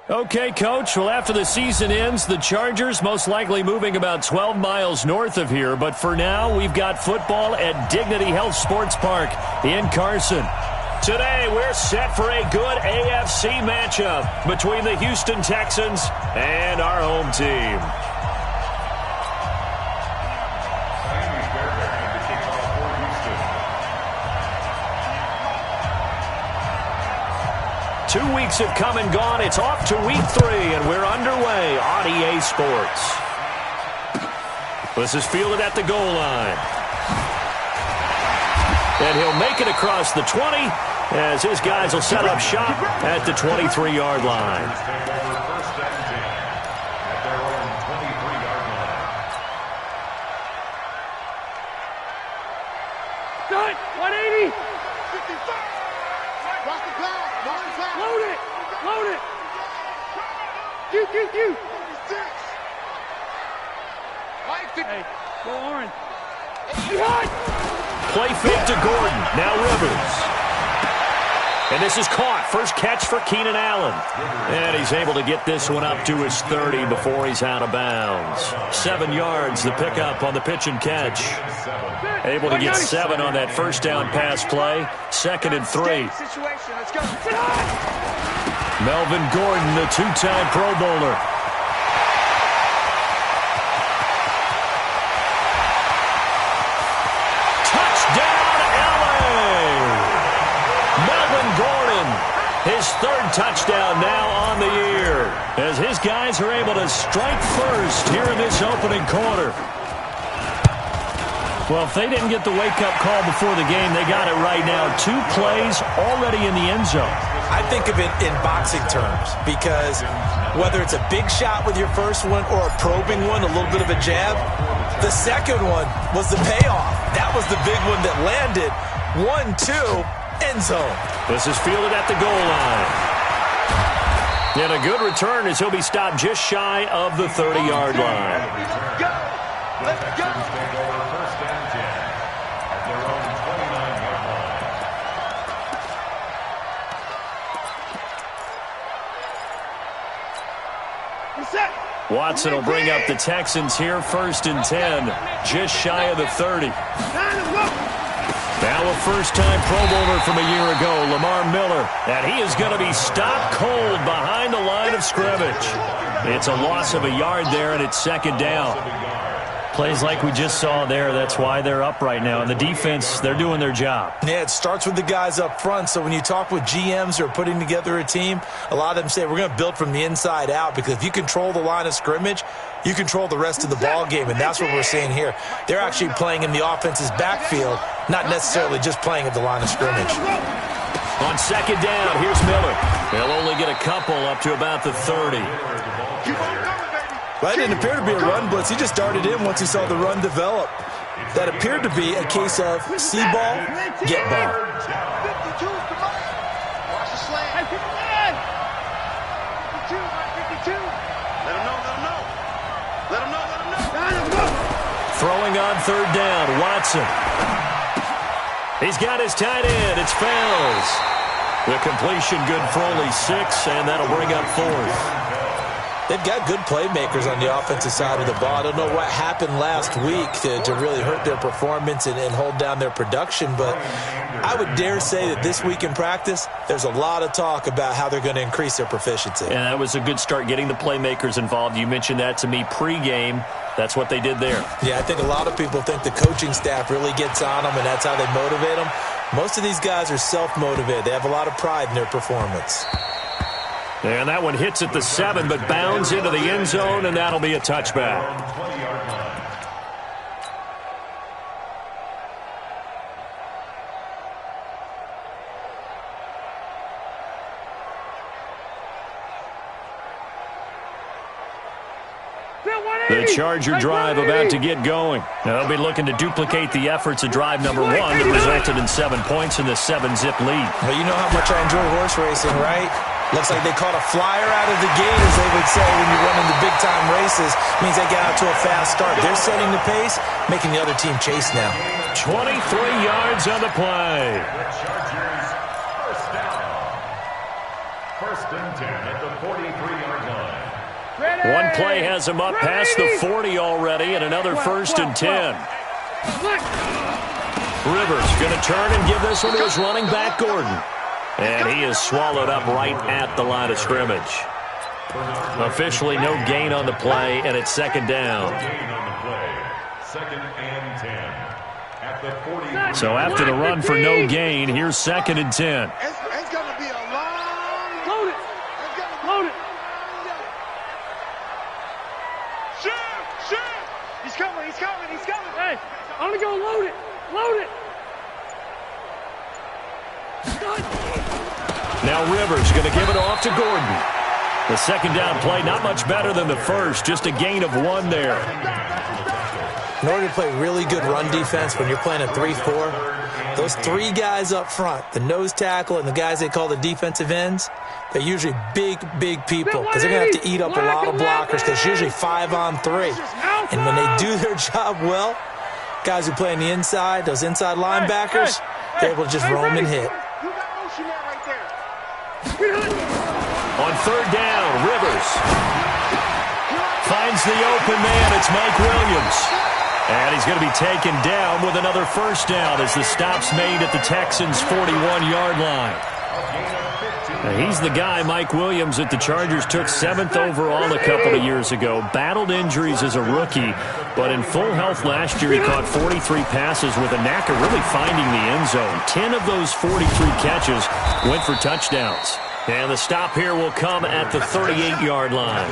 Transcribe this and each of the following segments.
Okay, Coach. Well, after the season ends, the Chargers most likely moving about 12 miles north of here. But for now, we've got football at Dignity Health Sports Park in Carson. Today, we're set for a good AFC matchup between the Houston Texans and our home team. Two weeks have come and gone. It's off to week 3, and we're underway on EA Sports. This is fielded at the goal line. And he'll make it across the 20 as his guys will set up shop at the 23-yard line. Good, 180. 55. Load it! Load it! Q. Hey, go Orange. Play fake to Gordon. Now Rivers. And this is caught. First catch for Keenan Allen. And he's able to get this one up to his 30 before he's out of bounds. 7 yards, the pickup on the pitch and catch. Able to get 7 on that first down pass play. 2nd and 3. Melvin Gordon, the 2-time Pro Bowler. Touchdown, LA! Melvin Gordon, his 3rd touchdown now on the year, as his guys are able to strike first here in this opening quarter. Well, if they didn't get the wake-up call before the game, they got it right now. 2 plays already in the end zone. I think of it in boxing terms, because whether it's a big shot with your first one or a probing one, a little bit of a jab, the second one was the payoff. That was the big one that landed. 1-2, end zone. This is fielded at the goal line. And a good return as he'll be stopped just shy of the 30-yard line. Let's go! Let's go! Watson will bring up the Texans here, 1st and 10, just shy of the 30. Now a first-time Pro Bowler from a year ago, Lamar Miller, and he is going to be stopped cold behind the line of scrimmage. It's a loss of a yard there, and it's 2nd down. Plays like we just saw there, that's why they're up right now. And the defense, they're doing their job. Yeah, it starts with the guys up front. So when you talk with GMs who are putting together a team, a lot of them say we're going to build from the inside out, because if you control the line of scrimmage, you control the rest of the ball game, and that's what we're seeing here. They're actually playing in the offense's backfield, not necessarily just playing at the line of scrimmage. On 2nd down, here's Miller. They'll only get a couple up to about the 30. Well, it didn't appear to be a run blitz. He just darted in once he saw the run develop. That appeared to be a case of see ball, get ball. Watch the slant. 52, 52. Let him know, let him know. Let him know, let him know. Throwing on 3rd down, Watson. He's got his tight end. It's Fells. The completion good for only 6, and that'll bring up 4th. They've got good playmakers on the offensive side of the ball. I don't know what happened last week to really hurt their performance and hold down their production, but I would dare say that this week in practice, there's a lot of talk about how they're going to increase their proficiency. And that was a good start, getting the playmakers involved. You mentioned that to me pregame. That's what they did there. Yeah, I think a lot of people think the coaching staff really gets on them, and that's how they motivate them. Most of these guys are self-motivated. They have a lot of pride in their performance. And that one hits at the 7, but bounds into the end zone, and that'll be a touchback. The Charger drive about to get going. Now they'll be looking to duplicate the efforts of drive number 1 that resulted in 7 points in the 7-zip lead. Well, you know how much I enjoy horse racing, right? Looks like they caught a flyer out of the gate, as they would say when you're running the big-time races. Means they got out to a fast start. They're setting the pace, making the other team chase now. 23 yards on the play. First and 10 at the 43-yard line. One play has him up past the 40 already, and another first and 10. Rivers going to turn and give this one to his running back, Gordon. And he is swallowed up right at the line of scrimmage. Officially no gain on the play, and it's second down. Second and 10 at the 40. So after the run for no gain, here's second and 10. It's going to be a long... Load it. Load it. Shoot! He's coming. Hey, I'm going to go load it. Load it. Now Rivers going to give it off to Gordon. The second down play, not much better than the first, just a gain of 1 there. In order to play really good run defense when you're playing a 3-4, those 3 guys up front, the nose tackle and the guys they call the defensive ends, they're usually big people because they're going to have to eat up a lot of blockers because it's usually 5-on-3. And when they do their job well, guys who play on the inside, those inside linebackers, they're able to just roam and hit. On third down, Rivers finds the open man. It's Mike Williams. And he's going to be taken down with another first down as the stop's made at the Texans' 41-yard line. Now, he's the guy, Mike Williams, that the Chargers took 7th overall a couple of years ago. Battled injuries as a rookie, but in full health last year, he caught 43 passes with a knack of really finding the end zone. 10 of those 43 catches went for touchdowns. And the stop here will come at the 38-yard line.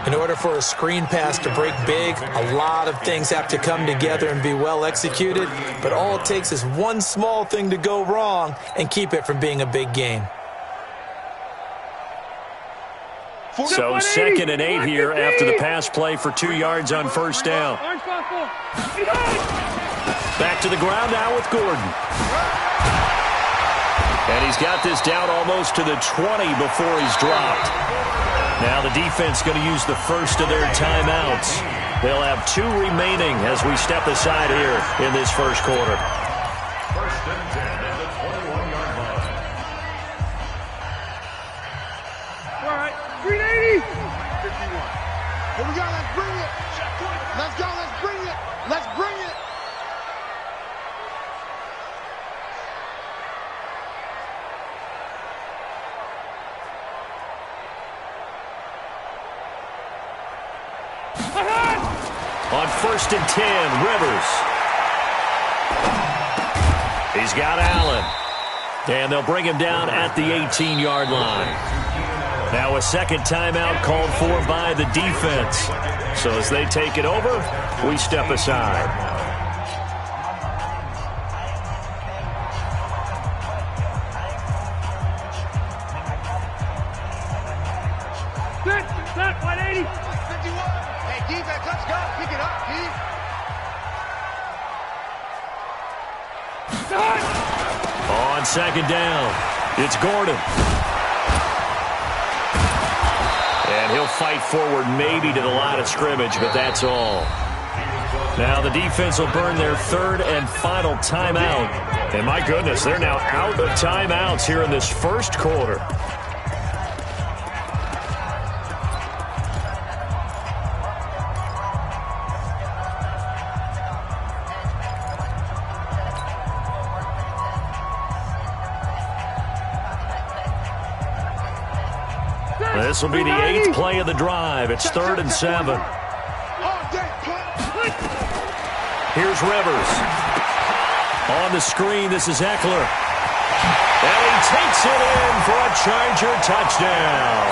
In order for a screen pass to break big, a lot of things have to come together and be well executed, but all it takes is one small thing to go wrong and keep it from being a big game. So 2nd and 8 here after the pass play for 2 yards on first down. Back to the ground now with Gordon. And he's got this down almost to the 20 before he's dropped. Now the defense going to use the first of their timeouts. They'll have 2 remaining as we step aside here in this first quarter. First and 10 at the 21-yard line. All right, 380. 51. Here we go. Let's bring it. Let's go. Let's bring it. Let's bring it. On first and 10, Rivers. He's got Allen. And they'll bring him down at the 18-yard line. Now a second timeout called for by the defense. So as they take it over, we step aside. Set, 180. 51. Hey, defense, let's go. Pick it up, D. On second down, it's Gordon. And he'll fight forward maybe to the line of scrimmage, but that's all. Now the defense will burn their 3rd and final timeout. And my goodness, they're now out of timeouts here in this first quarter. This will be the 8th play of the drive. It's 3rd and 7. Here's Rivers. On the screen, this is Eckler. And he takes it in for a Charger touchdown.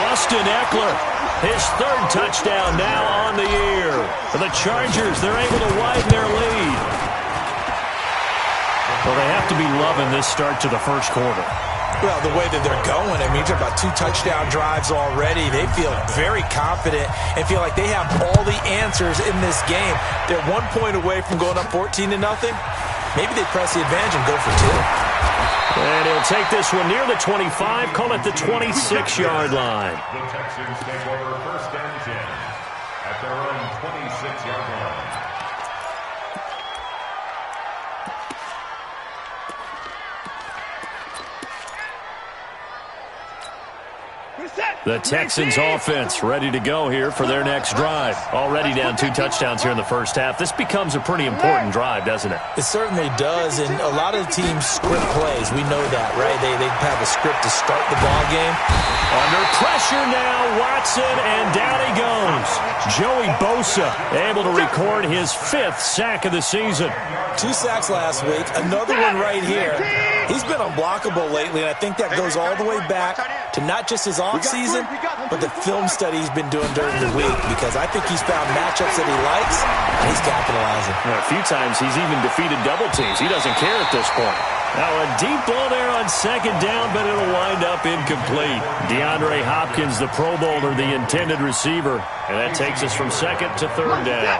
Austin Eckler, his 3rd touchdown now on the year. For the Chargers, they're able to widen their lead. Well, they have to be loving this start to the first quarter. Well, the way that they're going, I mean, you're talking about 2 touchdown drives already. They feel very confident and feel like they have all the answers in this game. They're 1 point away from going up 14-0. Maybe they press the advantage and go for 2. And he'll take this one near the 25, call it the 26-yard line. The Texans take over first and 10 at their own 26-yard line. The Texans offense ready to go here for their next drive. Already down 2 touchdowns here in the first half. This becomes a pretty important drive, doesn't it? It certainly does, and a lot of the teams script plays. We know that, right? They have a script to start the ball game. Under pressure now, Watson, and down he goes. Joey Bosa able to record his 5th sack of the season. 2 sacks last week, another one right here. He's been unblockable lately, and I think that goes all the way back to not just his offseason, but the film study he's been doing during the week, because I think he's found matchups that he likes, and he's capitalizing. A few times he's even defeated double teams. He doesn't care at this point. Now a deep ball there on 2nd down, but it'll wind up incomplete. DeAndre Hopkins, the Pro Bowler, the intended receiver, and that takes us from 2nd to 3rd down.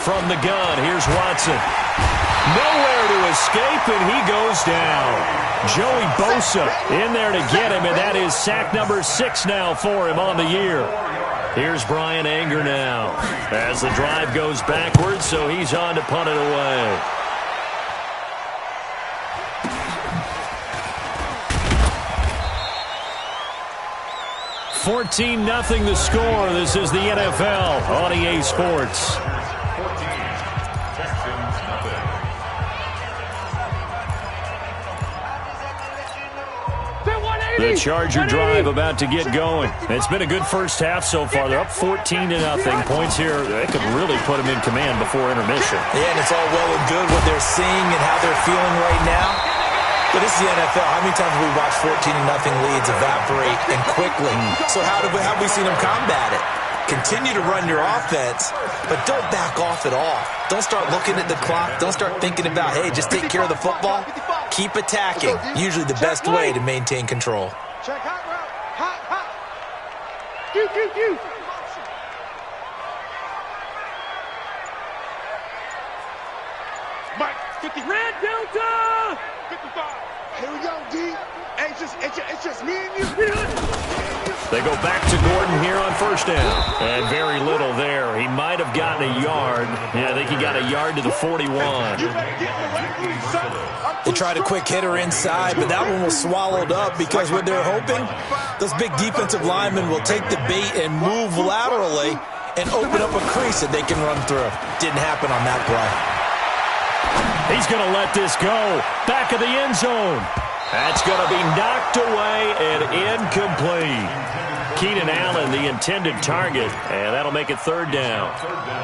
From the gun, here's Watson. Nowhere to escape, and he goes down. Joey Bosa in there to get him, and that is sack number 6 now for him on the year. Here's Brian Anger now as the drive goes backwards, so he's on to punt it away. $14-0 the score. This is the NFL on EA Sports. The Charger drive about to get going. It's been a good first half so far. They're up 14-0. Points here, they could really put them in command before intermission. Yeah, and it's all well and good what they're seeing and how they're feeling right now. But this is the NFL. How many times have we watched 14-0 leads evaporate and quickly? So how have we seen them combat it? Continue to run your offense, but don't back off at all. Don't start looking at the clock. Don't start thinking about, hey, just take care of the football. Keep attacking. Usually the best way to maintain control. Check hot route. Hot. Q. Mike, 50. Red Delta! 55. Here we go, D. It's just me and you. They go back to Gordon here on 1st down. And very little there. He might have gotten a yard. Yeah, I think he got a yard to the 41. They tried a quick hitter inside, but that one was swallowed up because what they're hoping, those big defensive linemen will take the bait and move laterally and open up a crease that they can run through. Didn't happen on that play. He's going to let this go. Back of the end zone. That's going to be knocked away and incomplete. Keenan Allen, the intended target, and that'll make it 3rd down.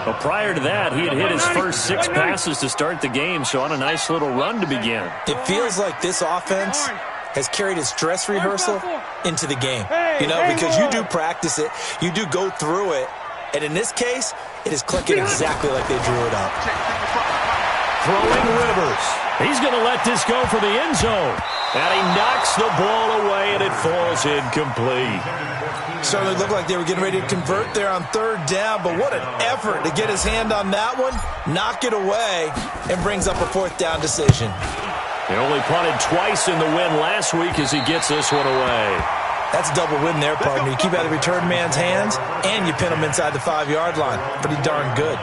But prior to that, he had hit his first 6 passes to start the game, so on a nice little run to begin. It feels like this offense has carried its dress rehearsal into the game. You know, because you do practice it, you do go through it, and in this case, it is clicking exactly like they drew it up. Throwing Rivers. He's going to let this go for the end zone. And he knocks the ball away, and it falls incomplete. Certainly looked like they were getting ready to convert there on 3rd down, but what an effort to get his hand on that one, knock it away, and brings up a 4th down decision. He only punted twice in the win last week as he gets this one away. That's a double win there, partner. You keep out of the return man's hands, and you pin him inside the 5-yard line. Pretty darn good.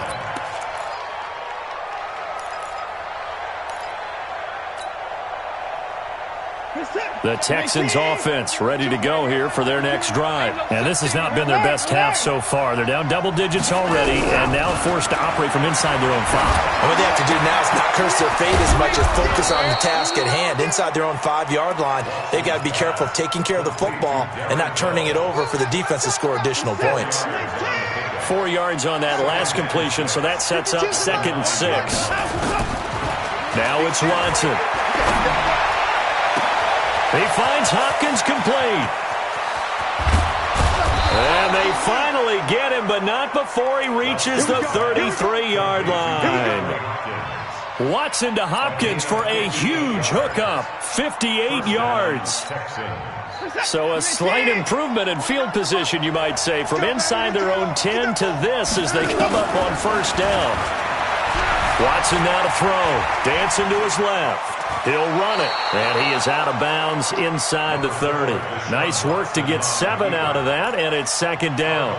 The Texans offense ready to go here for their next drive. And this has not been their best half so far. They're down double digits already and now forced to operate from inside their own 5. And what they have to do now is not curse their fate as much as focus on the task at hand. Inside their own 5-yard line, they've got to be careful of taking care of the football and not turning it over for the defense to score additional points. 4 yards on that last completion, so that sets up 2nd and 6. Now it's Watson. He finds Hopkins complete. And they finally get him, but not before he reaches the 33-yard line. Watson to Hopkins for a huge hookup, 58 yards. So a slight improvement in field position, you might say, from inside their own 10 to this as they come up on 1st down. Watson now to throw. Dancing to his left. He'll run it, and he is out of bounds inside the 30. Nice work to get 7 out of that, and it's second down.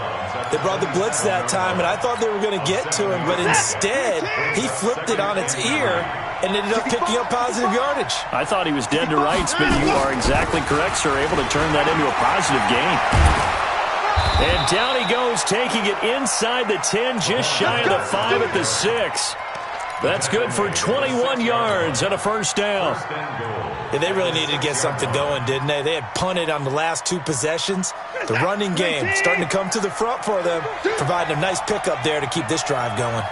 They brought the blitz that time, and I thought they were going to get to him, but instead he flipped it on its ear and ended up picking up positive yardage. I thought he was dead to rights, but you are exactly correct, sir, able to turn that into a positive gain. And down he goes, taking it inside the 10, just shy of the 5 at the 6. That's good for 21 yards and a first down. Yeah, they really needed to get something going, didn't they? They had punted on the last 2 possessions. The running game starting to come to the front for them, providing a nice pickup there to keep this drive going.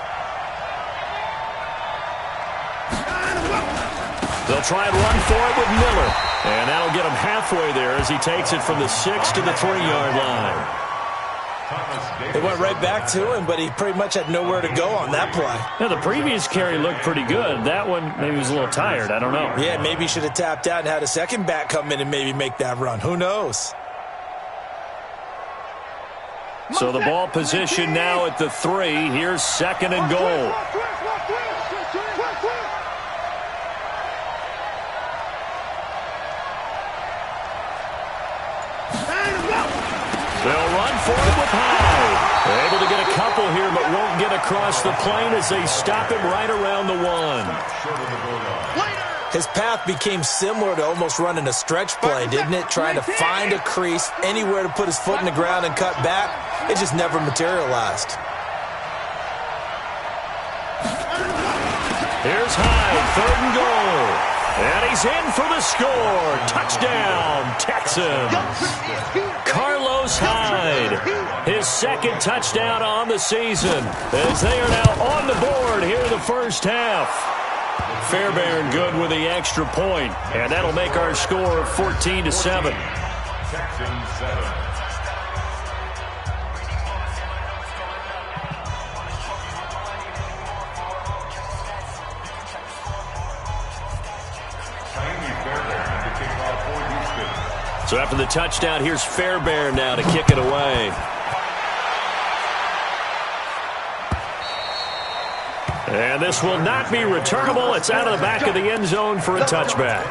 They'll try and run for it with Miller. And that'll get him halfway there as he takes it from the 6 to the 3-yard line. They went right back to him, but he pretty much had nowhere to go on that play. Yeah, the previous carry looked pretty good. That one, maybe he was a little tired. I don't know. Yeah, maybe he should have tapped out and had a second back come in and maybe make that run. Who knows? So the ball position now at the 3. Here's second and goal. They'll run for it with Hyde. They're able to get a couple here, but won't get across the plane as they stop him right around the 1. His path became similar to almost running a stretch play, didn't it? Trying to find a crease, anywhere to put his foot in the ground and cut back. It just never materialized. Here's Hyde, 3rd and goal. And he's in for the score. Touchdown, Texans. Carlos Hyde, his 2nd touchdown on the season, as they are now on the board here in the first half. Fairbairn good with the extra point, and that'll make our score 14-7. Texans 7. So after the touchdown, here's Fairbairn now to kick it away. And this will not be returnable. It's out of the back of the end zone for a touchback.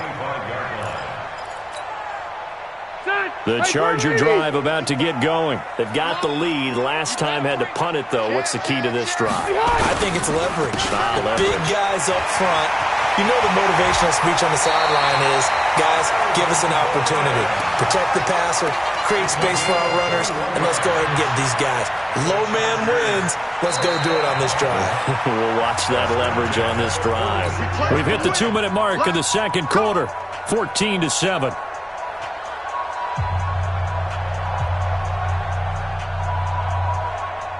The Charger drive about to get going. They've got the lead. Last time had to punt it, though. What's the key to this drive? I think it's leverage. Leverage. Big guys up front. You know the motivational speech on the sideline is, guys, give us an opportunity. Protect the passer, create space for our runners, and let's go ahead and get these guys. Low man wins. Let's go do it on this drive. We'll watch that leverage on this drive. We've hit the 2-minute mark of the second quarter, 14-7.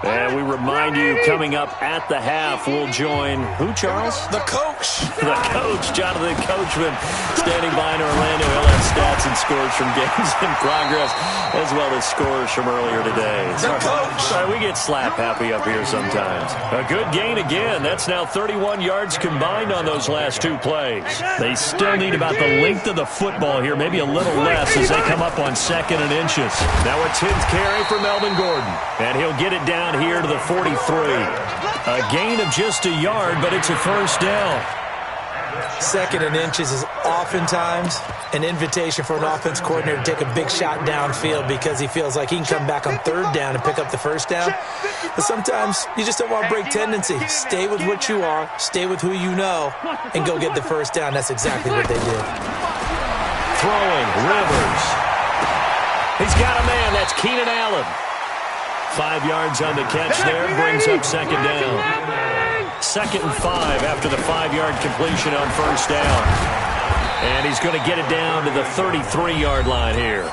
And we remind you, coming up at the half, we'll join who, Charles? The coach. The coach, Jonathan Coachman, standing by in Orlando. He'll have stats and scores from games in progress, as well as scores from earlier today. The coach. Sorry, we get slap happy up here sometimes. A good gain again. That's now 31 yards combined on those last 2 plays. They still need about the length of the football here, maybe a little less as they come up on 2nd and inches. Now a 10th carry for Melvin Gordon, and he'll get it down here to the 43. A gain of just a yard, but it's a first down. 2nd and inches is oftentimes an invitation for an offense coordinator to take a big shot downfield because he feels like he can come back on 3rd down and pick up the first down. But sometimes you just don't want to break tendency. Stay with what you are, stay with who you know, and go get the first down. That's exactly what they did. Throwing, Rivers. He's got a man. That's Keenan Allen. 5 yards on the catch there, brings up 2nd down. 2nd and 5 after the 5-yard completion on first down. And he's going to get it down to the 33-yard line here.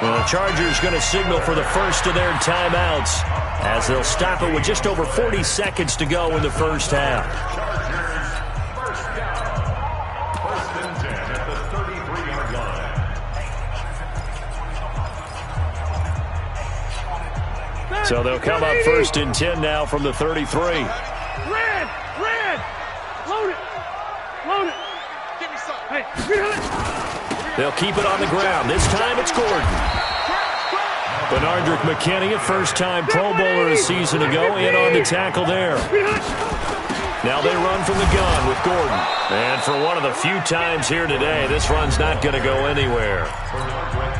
Well, the Chargers going to signal for the first of their timeouts as they'll stop it with just over 40 seconds to go in the first half. First down. 1st and 10 at the 33-yard line. So they'll come up 1st and 10 now from the 33. Red! Load it! Load it! Give me some. Hey, feel it! They'll keep it on the ground. This time it's Gordon. Benardrick McKinney, a first-time Pro Bowler a season ago, in on the tackle there. Now they run from the gun with Gordon. And for one of the few times here today, this run's not going to go anywhere.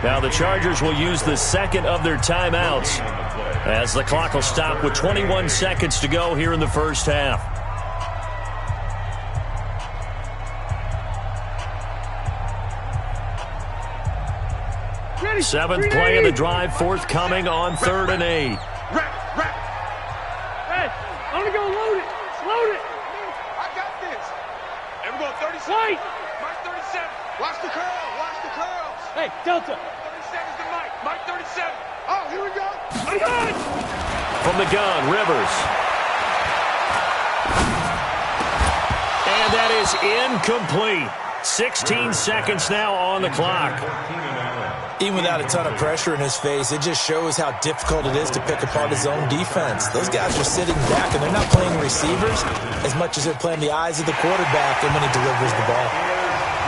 Now the Chargers will use the second of their timeouts as the clock will stop with 21 seconds to go here in the first half. Seventh play of the drive forthcoming on 3rd and 8. Hey, I'm going to go load it. Load it. I got this. And we're going 37. Wait. Mike 37. Watch the curl. Watch the curls. Hey, Delta. 37's the Mike. Mike 37. Oh, here we go. I'm good. From the gun, Rivers. And that is incomplete. 16 seconds now on the clock. Even without a ton of pressure in his face, it just shows how difficult it is to pick apart his own defense. Those guys are sitting back, and they're not playing receivers as much as they're playing the eyes of the quarterback and when he delivers the ball.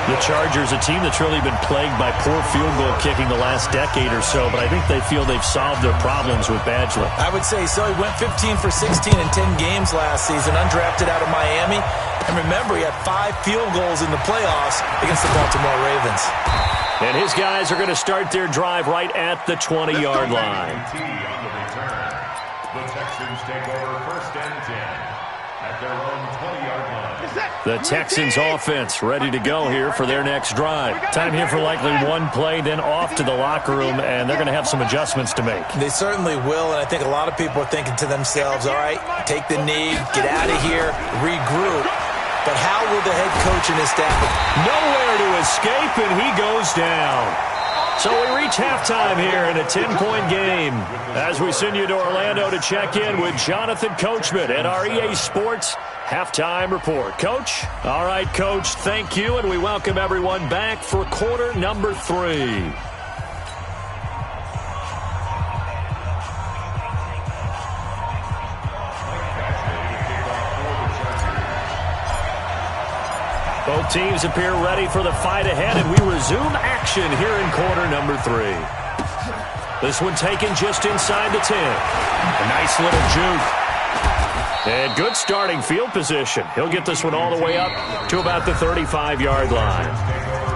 The Chargers, a team that's really been plagued by poor field goal kicking the last decade or so, but I think they feel they've solved their problems with Badgley. I would say so. He went 15 for 16 in 10 games last season, undrafted out of Miami. And remember, he had 5 field goals in the playoffs against the Baltimore Ravens. And his guys are going to start their drive right at the 20-yard line. The Texans take over 1st and 10 at their own 20-yard line. The Texans offense ready to go here for their next drive. Time here for likely one play, then off to the locker room, and they're going to have some adjustments to make. They certainly will, and I think a lot of people are thinking to themselves, all right, take the knee, get out of here, regroup. But how will the head coach and his staff? Nowhere to escape, and he goes down. So we reach halftime here in a 10-point game as we send you to Orlando to check in with Jonathan Coachman at our EA Sports Halftime Report. Coach? All right, Coach, thank you, and we welcome everyone back for quarter number 3. Both teams appear ready for the fight ahead, and we resume action here in quarter number 3. This one taken just inside the 10. A nice little juke. And good starting field position. He'll get this one all the way up to about the 35-yard line.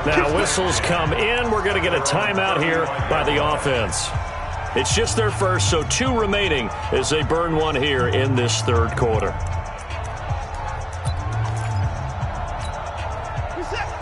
Now whistles come in. We're going to get a timeout here by the offense. It's just their first, so 2 remaining as they burn one here in this 3rd quarter.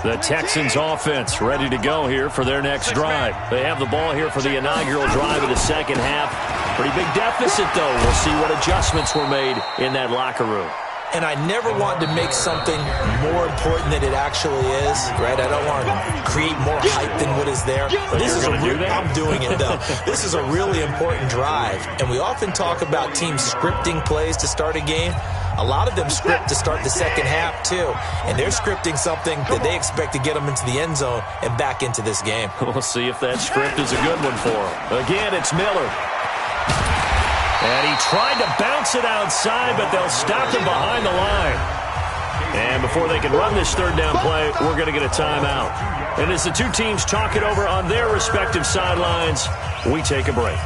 The Texans offense ready to go here for their next drive. They have the ball here for the inaugural drive of the second half. Pretty big deficit, though. We'll see what adjustments were made in that locker room. And I never want to make something more important than it actually is, right? I don't want to create more hype than what is there. But this is I'm doing it, though. This is a really important drive. And we often talk about teams scripting plays to start a game. A lot of them script to start the second half, too. And they're scripting something that they expect to get them into the end zone and back into this game. We'll see if that script is a good one for them. Again, it's Miller. And he tried to bounce it outside, but they'll stop him behind the line. And before they can run this 3rd down play, we're going to get a timeout. And as the 2 teams talk it over on their respective sidelines, we take a break.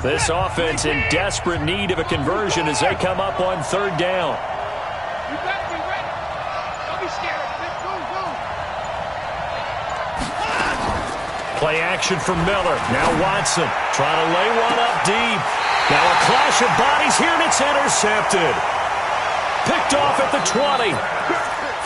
This offense in desperate need of a conversion as they come up on 3rd down. You better be ready. Don't be scared. Play action from Miller. Now Watson trying to lay one up deep. Now a clash of bodies here, and it's intercepted. Picked off at the 20.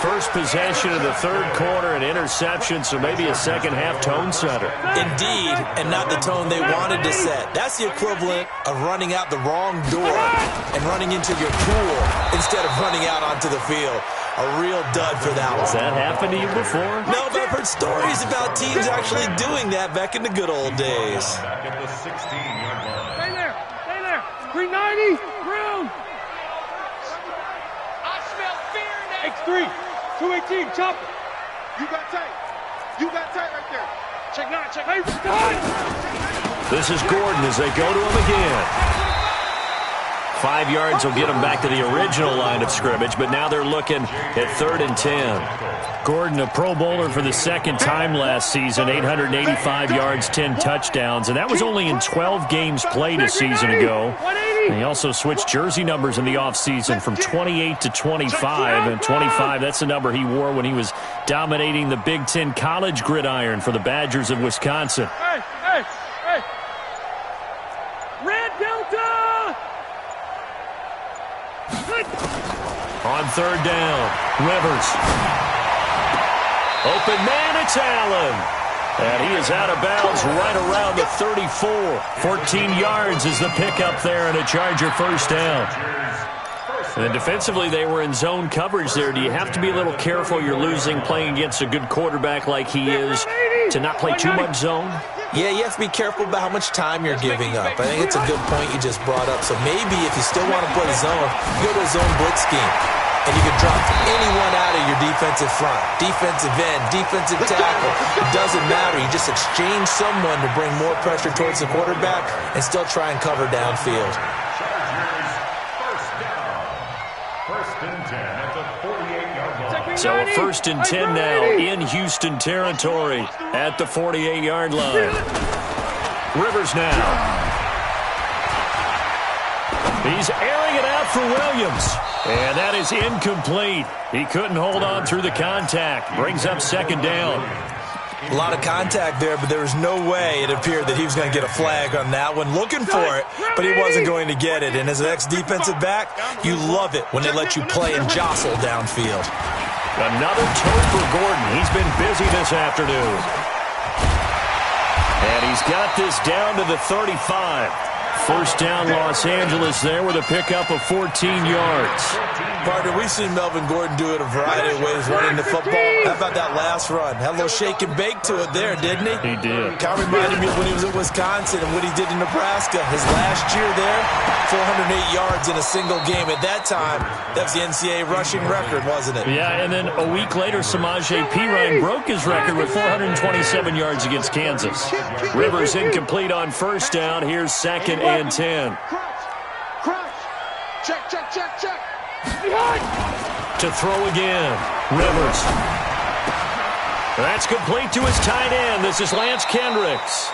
First possession of the 3rd quarter, an interception, so maybe a second-half tone setter. Indeed, and not the tone they wanted to set. That's the equivalent of running out the wrong door and running into your pool instead of running out onto the field. A real dud for that one. Has that happened to you before? No, but I've heard stories about teams actually doing that back in the good old days. Back at the 16-yard line. Stay there. Stay there. 390. Ground. I smell fear in that. X3. 218. Chop it. You got tight. You got tight right there. Check 9. Check 8. This is Gordon as they go to him again. 5 yards will get them back to the original line of scrimmage, but now they're looking at 3rd and 10. Gordon, a Pro Bowler for the second time last season, 885 yards, 10 touchdowns, and that was only in 12 games played a season ago. And he also switched jersey numbers in the offseason from 28 to 25, and 25, that's the number he wore when he was dominating the Big Ten college gridiron for the Badgers of Wisconsin. Hey! Red Delta! On 3rd down, Rivers. Open man, it's Allen. And he is out of bounds right around the 34. 14 yards is the pickup there and a Charger first down. And defensively, they were in zone coverage there. Do you have to be a little careful you're losing playing against a good quarterback like he is to not play too much zone? Yeah, you have to be careful about how much time you're giving up. I think it's a good point you just brought up. So maybe if you still want to play zone, you go to a zone blitz scheme. And you can drop anyone out of your defensive front, defensive end, defensive tackle. It doesn't matter. You just exchange someone to bring more pressure towards the quarterback and still try and cover downfield. So a 1st and 10 now in Houston territory at the 48-yard line. Rivers now. He's airing it out for Williams. And that is incomplete. He couldn't hold on through the contact. Brings up 2nd down. A lot of contact there, but there was no way it appeared that he was going to get a flag on that one. Looking for it, but he wasn't going to get it. And as an ex-defensive back, you love it when they let you play and jostle downfield. Another toe for Gordon. He's been busy this afternoon. And he's got this down to the 35. First down, Los Angeles there with a pickup of 14 yards. Partner, we've seen Melvin Gordon do it a variety of ways running the football. How about that last run? Had a little shake and bake to it there, didn't he? He did. Kind of reminded me of when he was at Wisconsin and what he did in Nebraska. His last year there, 408 yards in a single game. At that time, that was the NCAA rushing record, wasn't it? Yeah, and then a week later, Samaje Perine broke his record with 427 yards against Kansas. Rivers incomplete on first down. Here's 2nd and 10. Crunch. Check. To throw again. Rivers. That's complete to his tight end. This is Lance Kendricks.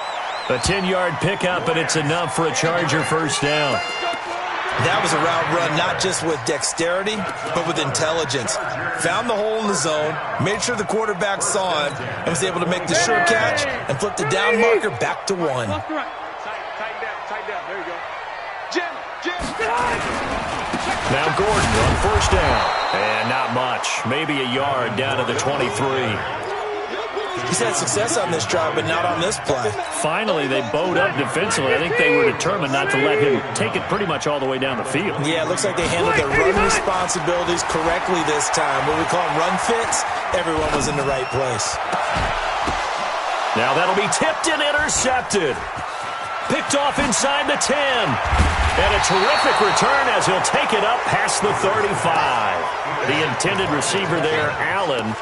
A 10-yard pickup, and it's enough for a Charger first down. That was a route run not just with dexterity, but with intelligence. Found the hole in the zone, made sure the quarterback saw him, and was able to make the sure catch and flip the down marker back to 1. Tighten down. There you go. Jim. Now Gordon on first down. And not much. Maybe a yard down to the 23. He's had success on this drive, but not on this play. Finally, they bowed up defensively. I think they were determined not to let him take it pretty much all the way down the field. Yeah, it looks like they handled their run responsibilities correctly this time. What we call them run fits, everyone was in the right place. Now that'll be tipped and intercepted. Picked off inside the 10. And a terrific return as he'll take it up past the 35. The intended receiver there, Allen.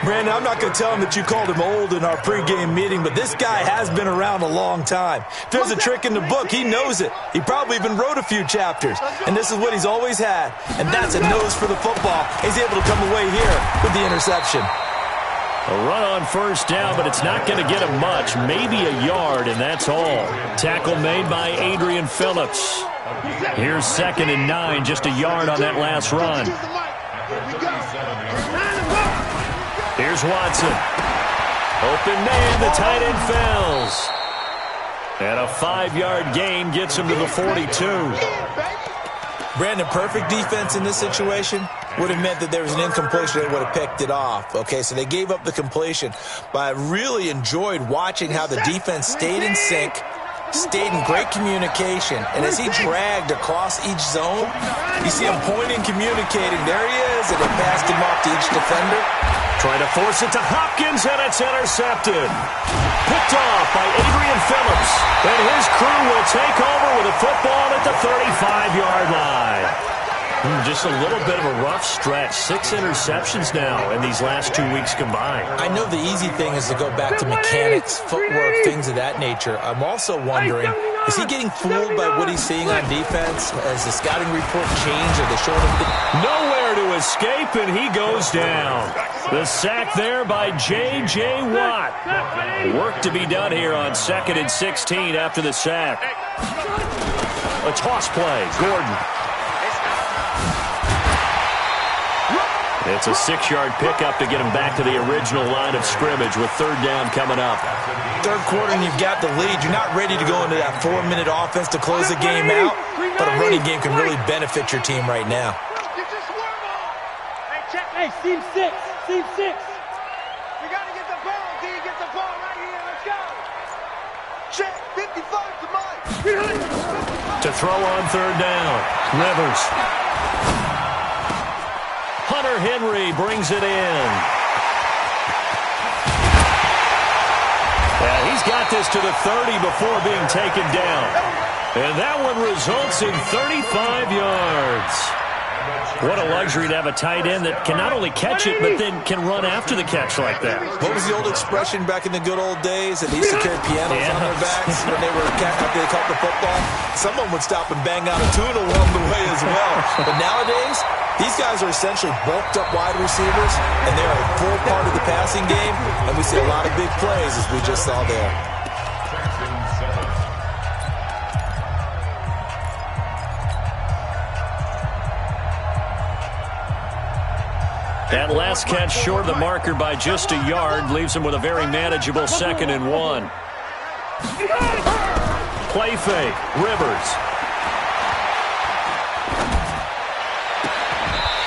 Brandon, I'm not going to tell him that you called him old in our pregame meeting, but this guy has been around a long time. If there's a trick in the book, he knows it. He probably even wrote a few chapters. And this is what he's always had. And that's a nose for the football. He's able to come away here with the interception. A run on first down, but it's not going to get him much. Maybe a yard, and that's all. Tackle made by Adrian Phillips. Here's 2nd and 9, just a yard on that last run. Here's Watson. Open man, the tight end fails. And a 5-yard gain gets him to the 42. Brandon, perfect defense in this situation would have meant that there was an incompletion. They would have picked it off. Okay, so they gave up the completion. But I really enjoyed watching how the defense stayed in sync, stayed in great communication. And as he dragged across each zone, you see him pointing, communicating. There he is, and they passed him off to each defender. Trying to force it to Hopkins, and it's intercepted. Picked off by Adrian Phillips. And his crew will take over with a football at the 35-yard line. Just a little bit of a rough stretch. 6 interceptions now in these last 2 weeks combined. I know the easy thing is to go back to mechanics, footwork, things of that nature. I'm also wondering, is he getting fooled by what he's seeing on defense? Has the scouting report changed? Are they showing him nowhere to escape, and he goes down. The sack there by J.J. Watt. Work to be done here on 2nd and 16 after the sack. A toss play. Gordon. It's a 6-yard pickup to get him back to the original line of scrimmage with 3rd down coming up. 3rd quarter and you've got the lead. You're not ready to go into that 4-minute offense to close the game out, but a running game can really benefit your team right now. Hey, seam 6. Seam 6. We got to get the ball, D. Get the ball right here. Let's go. Check. 55 to Mike. To throw on 3rd down. Rivers. Hunter Henry brings it in. Yeah, he's got this to the 30 before being taken down. And that one results in 35 yards. What a luxury to have a tight end that can not only catch it, but then can run after the catch like that. What was the old expression back in the good old days? They used to carry pianos on their backs when they were after they caught the football. Someone would stop and bang out a tune along the way as well. But nowadays, these guys are essentially bulked up wide receivers, and they're a full part of the passing game, and we see a lot of big plays as we just saw there. That last catch short of the marker by just a yard leaves him with a very manageable 2nd and 1. Play fake. Rivers.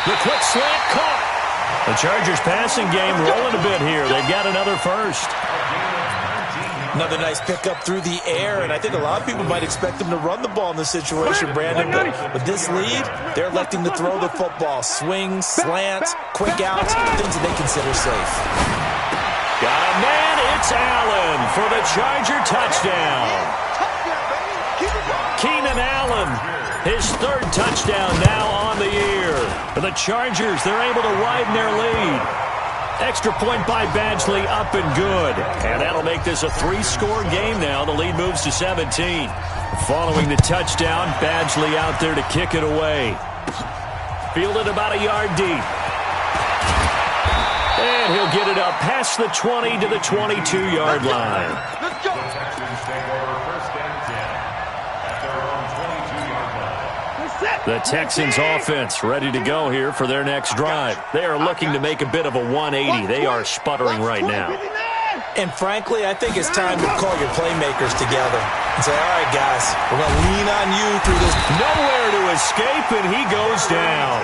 The quick slant caught. The Chargers passing game rolling a bit here. They've got another first. Another nice pickup through the air, and I think a lot of people might expect them to run the ball in this situation, Brandon. But with this lead, they're electing to throw the football. Swings, slants, quick outs, things that they consider safe. Got a man. It's Allen for the Charger touchdown. Keenan Allen, his 3rd touchdown now on the year. For the Chargers, they're able to widen their lead. Extra point by Badgley, up and good. And that'll make this a 3-score game now. The lead moves to 17. Following the touchdown, Badgley out there to kick it away. Fielded about a yard deep. And he'll get it up past the 20 to the 22-yard line. Let's go. The Texans offense ready to go here for their next drive. They are looking to make a bit of a 180. They are sputtering right now. And frankly, I think it's time to call your playmakers together and say, all right, guys, we're going to lean on you through this. Nowhere to escape, and he goes down.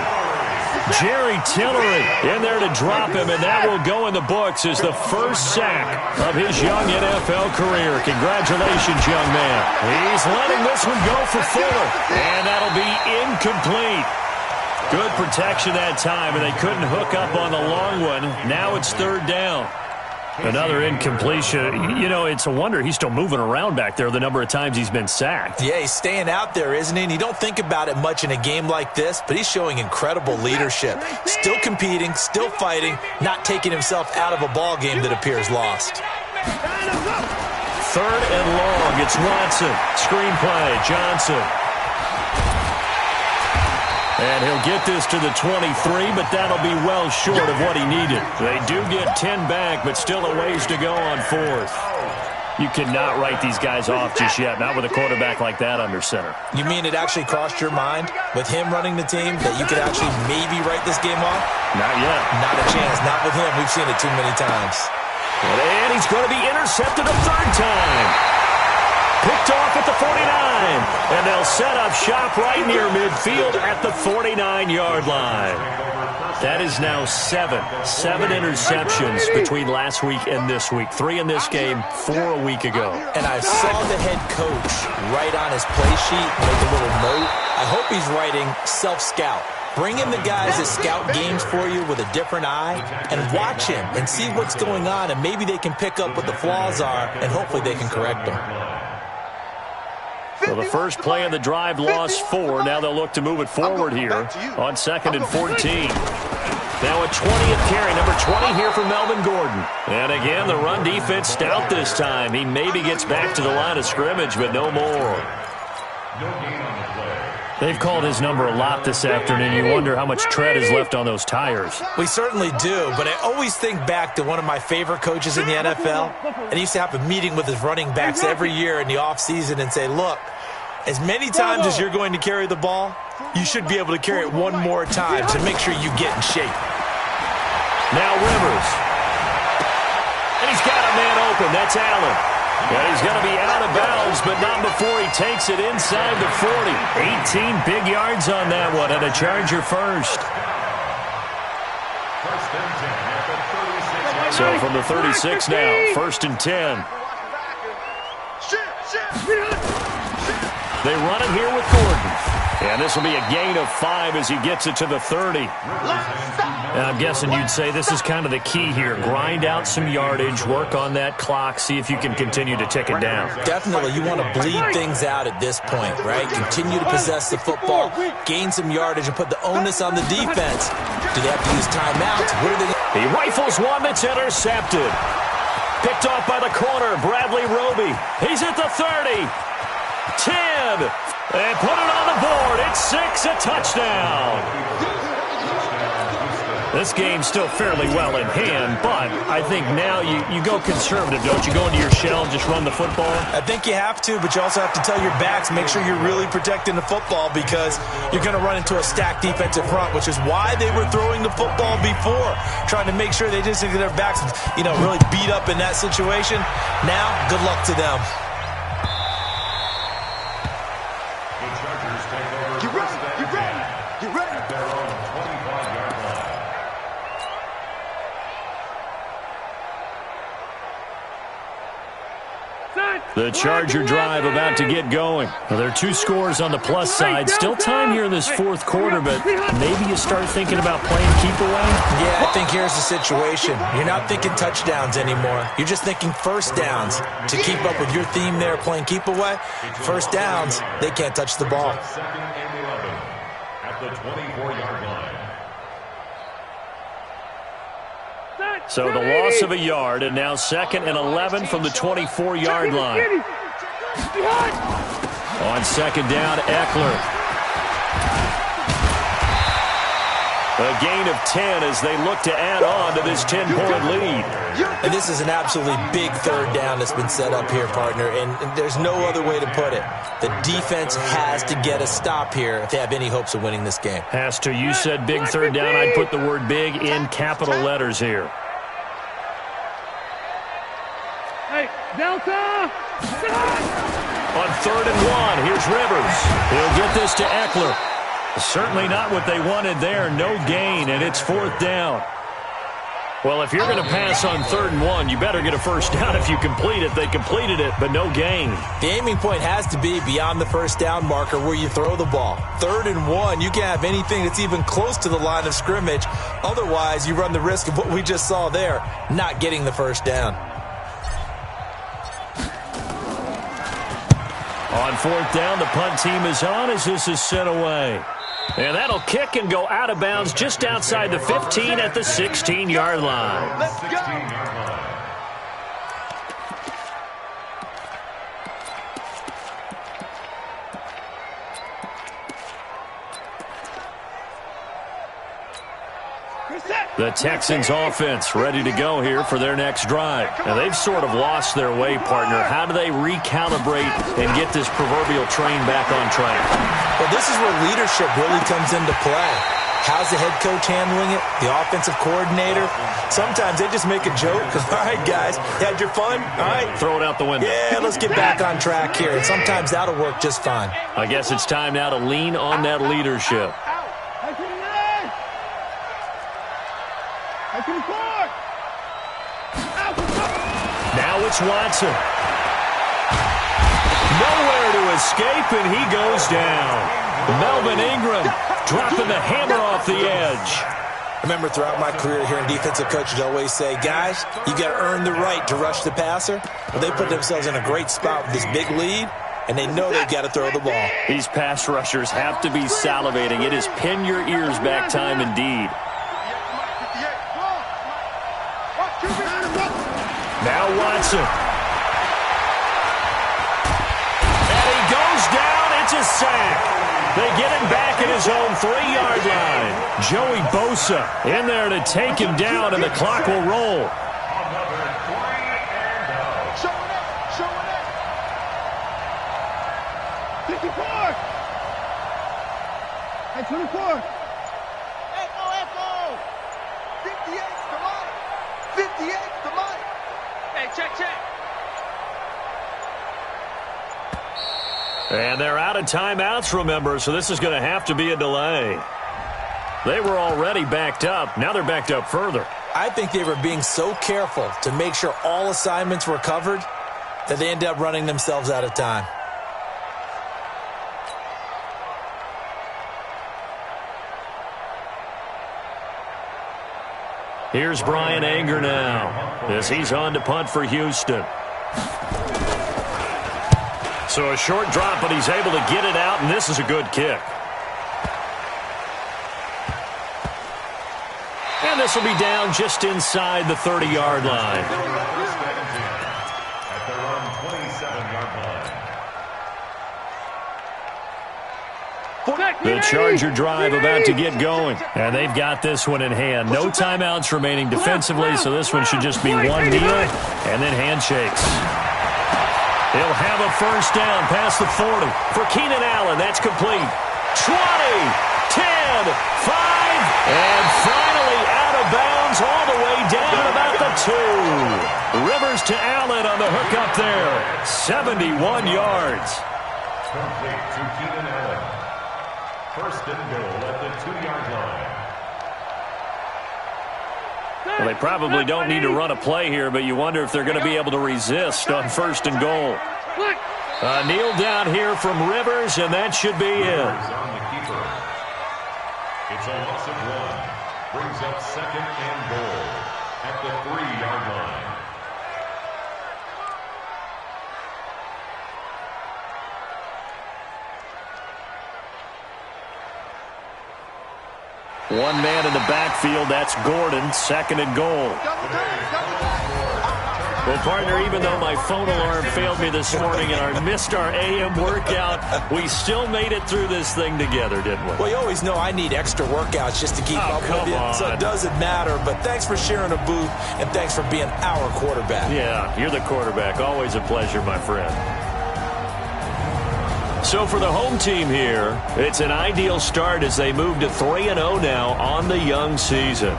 Jerry Tillery in there to drop him, and that will go in the books as the first sack of his young NFL career. Congratulations, young man. He's letting this one go for Fuller, and that'll be incomplete. Good protection that time, and they couldn't hook up on the long one. Now it's 3rd down. Another incompletion. You know, it's a wonder he's still moving around back there the number of times he's been sacked. Yeah, he's staying out there, isn't he? And you don't think about it much in a game like this, but he's showing incredible leadership. Still competing, still fighting, not taking himself out of a ball game that appears lost. 3rd and long. It's Watson. Screenplay. Johnson. And he'll get this to the 23, but that'll be well short of what he needed. They do get 10 back, but still a ways to go on 4th. You cannot write these guys off just yet, not with a quarterback like that under center. You mean it actually crossed your mind with him running the team that you could actually maybe write this game off? Not yet. Not a chance. Not with him. We've seen it too many times. And he's going to be intercepted a 3rd time. Picked off at the 49, and they'll set up shop right near midfield at the 49-yard line. That is now 7 interceptions between last week and this week. 3 in this game, 4 a week ago. And I saw the head coach write on his play sheet, make a little note. I hope he's writing self-scout. Bring in the guys that scout games for you with a different eye and watch him and see what's going on, and maybe they can pick up what the flaws are, and hopefully they can correct them. The So the first play of the drive lost 4. Now they'll look to move it forward here on 2nd and 14. Now a 20th carry, number 20 here for Melvin Gordon. And again, the run defense stout this time. He maybe gets back to the line of scrimmage, but no more. They've called his number a lot this afternoon. You wonder how much tread is left on those tires. We certainly do, but I always think back to one of my favorite coaches in the NFL. And he used to have a meeting with his running backs every year in the offseason and say, look, as many times as you're going to carry the ball, you should be able to carry it one more time to make sure you get in shape. Now Rivers. And he's got a man open. That's Allen. And he's going to be out of bounds, but not before he takes it inside the 40. 18 big yards on that one, and a Charger first. So from the 36 now, 1st and 10. They run it here with Gordon. And this will be a gain of 5 as he gets it to the 30. And I'm guessing you'd say this is kind of the key here. Grind out some yardage, work on that clock, see if you can continue to tick it down. Definitely. You want to bleed things out at this point, right? Continue to possess the football, gain some yardage, and put the onus on the defense. Do they have to use timeouts? What are they? He rifles one that's intercepted. Picked off by the corner, Bradley Roby. He's at the 30. 10. And put it on the board. It's 6, a touchdown. This game's still fairly well in hand, but I think now you go conservative, don't you? Go into your shell and just run the football? I think you have to, but you also have to tell your backs, make sure you're really protecting the football because you're going to run into a stacked defensive front, which is why they were throwing the football before, trying to make sure they didn't get their backs, really beat up in that situation. Now, good luck to them. The Charger drive about to get going. Well, there are 2 scores on the plus side. Still time here in this 4th quarter, but maybe you start thinking about playing keep away? Yeah, I think here's the situation. You're not thinking touchdowns anymore. You're just thinking first downs. To keep up with your theme there, playing keep away, first downs, they can't touch the ball. 2nd and 11 at the 24-yard line. So the loss of a yard, and now 2nd and 11 from the 24-yard line. On 2nd down, Eckler. A gain of 10 as they look to add on to this 10-point lead. And this is an absolutely big 3rd down that's been set up here, partner, and there's no other way to put it. The defense has to get a stop here if they have any hopes of winning this game. Has to. You said big 3rd down. I'd put the word big in capital letters here. Hey, Delta! On 3rd and 1, here's Rivers. He'll get this to Eckler. Certainly not what they wanted there. No gain, and it's 4th down. Well, if you're going to pass on 3rd and 1, you better get a first down if you complete it. They completed it, but no gain. The aiming point has to be beyond the first down marker where you throw the ball. 3rd and 1, you can't have anything that's even close to the line of scrimmage. Otherwise, you run the risk of what we just saw there, not getting the first down. On 4th down, the punt team is on as this is sent away. And that'll kick and go out of bounds just outside the 15 at the 16-yard line. Let's go. The Texans offense ready to go here for their next drive. Now, they've sort of lost their way, partner. How do they recalibrate and get this proverbial train back on track? Well, this is where leadership really comes into play. How's the head coach handling it? The offensive coordinator? Sometimes they just make a joke. All right, guys, you had your fun? All right. Throw it out the window. Yeah, let's get back on track here. And sometimes that'll work just fine. I guess it's time now to lean on that leadership. Now it's Watson. Nowhere to escape, and he goes down. Melvin Ingram dropping the hammer off the edge. I remember throughout my career here in defensive coaches always say, guys, you got to earn the right to rush the passer. Well, they put themselves in a great spot with this big lead. and they know they've got to throw the ball. These pass rushers have to be salivating. It is pin your ears back time indeed. Now Watson. And he goes down. It's a sack. They get him back at his own 3-yard line. Joey Bosa in there to take him down, and the clock will roll. Hey, 24. Echo. 58's the Mike. 58's the Mike. Hey, check. And they're out of timeouts, remember, so this is going to have to be a delay. They were already backed up. Now they're backed up further. I think they were being so careful to make sure all assignments were covered that they ended up running themselves out of time. Here's Brian Anger now as he's on to punt for Houston. So a short drop, but he's able to get it out, and this is a good kick. And this will be down just inside the 30-yard line. At their own 27-yard line. The Charger drive about to get going, and they've got this one in hand. No timeouts remaining defensively, so this one should just be one deal, and then handshakes. He'll have a first down past the 40 for Keenan Allen. That's complete. 20, 10, 5, and finally out of bounds all the way down about the 2. Rivers to Allen on the hook up there. 71 yards. Complete to Keenan Allen. First and goal at the 2-yard line. Well, they probably don't need to run a play here, but you wonder if they're going to be able to resist on first and goal. Kneel down here from Rivers, and that should be it. On the keeper. It's a loss of 1. Brings up second and goal at the 3-yard line. One man in the backfield, that's Gordon, second and goal. Well, partner, even though my phone alarm failed me this morning and I missed our AM workout, we still made it through this thing together, didn't we? Well, you always know I need extra workouts just to keep up with you, so it doesn't matter. But thanks for sharing a booth, and thanks for being our quarterback. Yeah, you're the quarterback. Always a pleasure, my friend. So for the home team here, it's an ideal start as they move to 3-0 now on the young season.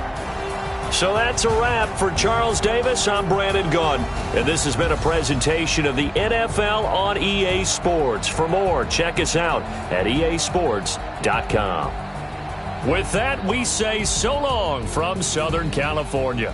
So that's a wrap for Charles Davis. I'm Brandon Gaudin, and this has been a presentation of the NFL on EA Sports. For more, check us out at easports.com. With that, we say so long from Southern California.